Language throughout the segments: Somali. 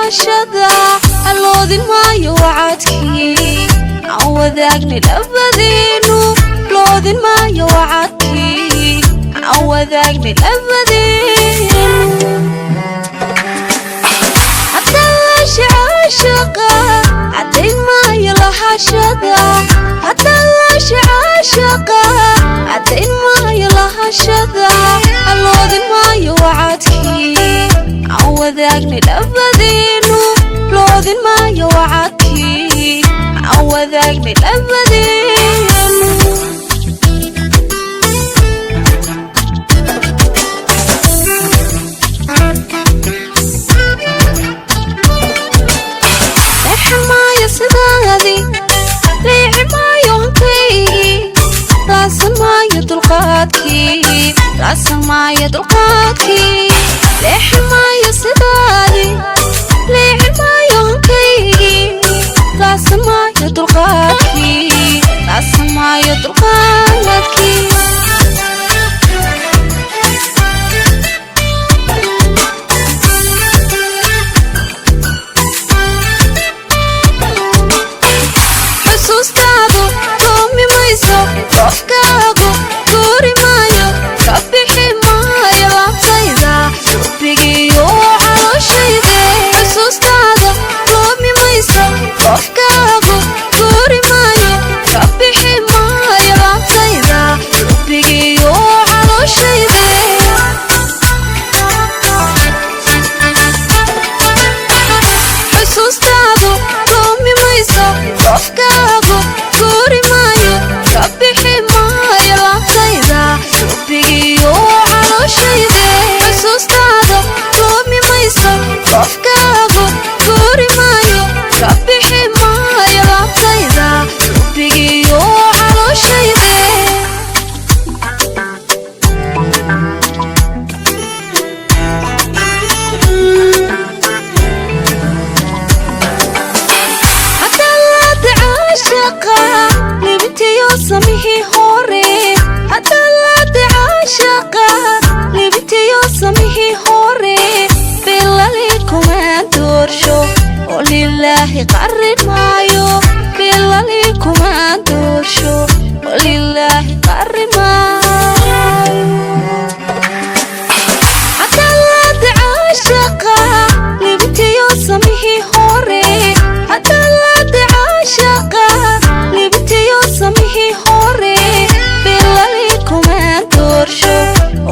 lahashada aloodin maayo wacadkii aan wadaagni labadeenu loodin maayo wacadkii aan wadaagni labadeenu hatta laashaashaqa caddayn maayo lahashada hatta laashaashaqa caddayn maayo lahashada aloodin maayo wacadkii aan wadaagni labadeenu loodin maayo wacadkii aan wadaagni labadeenu leexmaayo sidaadii leexmaayo hankaygii laasan maayo dulqaadkii laasan maayo dulqaadkii leexmaayo sidaadii leexmaayo hankaygii laasan maayo dulqaadkii laasan maayo dulqaadkii xusuustaadu doomi mayso qofkaagu guuri maayo ka bixi maayo laabtayda xubbigiiyo calooshayde xusuustaada doomi mayso qofkaagu guuri maayo ka bixi maayo laabtayda xubbigiiyo calooshayde xusuustaadu doomi mayso qofkaagu guuri maayo ka bixi maayo laabtayda xubbigiiyo calooshayde xusuustaada doomi mayso qofkaagu guuri maayo ka bixi maayo laabtayda xubbigiiyo calooshayde libintiyo samihii hore hadda laade caashaqa libintiyo samihii hore bilali kuma doorsho oo lilaahi qarin maayo bilali kuma doorsho oo lilaahi qarin maayo hadda laade caashaqa libintiyo samihii hore hadda laade caashaqa libintiyo samihii hore bilali kuma doorsho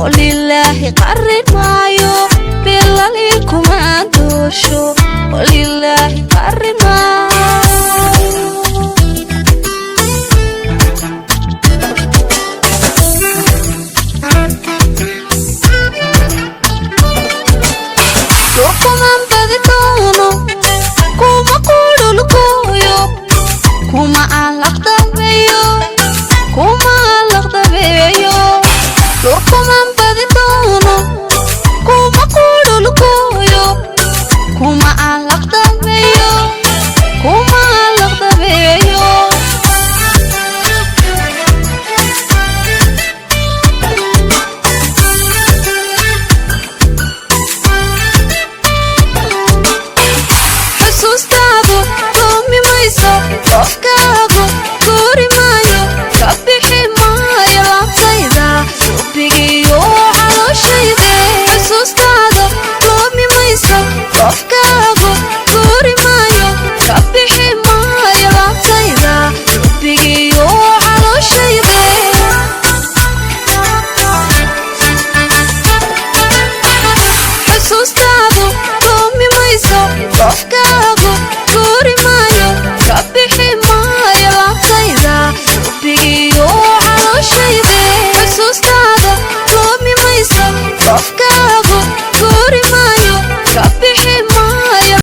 oo lilaahi qarin maayo bilali kuma doorsho oo lilaahi qarin maayo kuman badi doono kuma qudhulkooyo kuma aan laqdabeeyo kuma aan laqdabeeyo kuman badi doono kuma qudhulkooyo kuma aan laqdabeeyo kuma aan laqdabeeyo xusuustaadu doomi mayso qofkaagu guuri maayo ka bixi maayo laabtayda xubbigiiyo calooshayde xusuustaada doomi mayso qofkaagu guuri maayo ka bixi maayo laabtayda xubbigiiyo calooshayde xusuustaadu doomi mayso qofka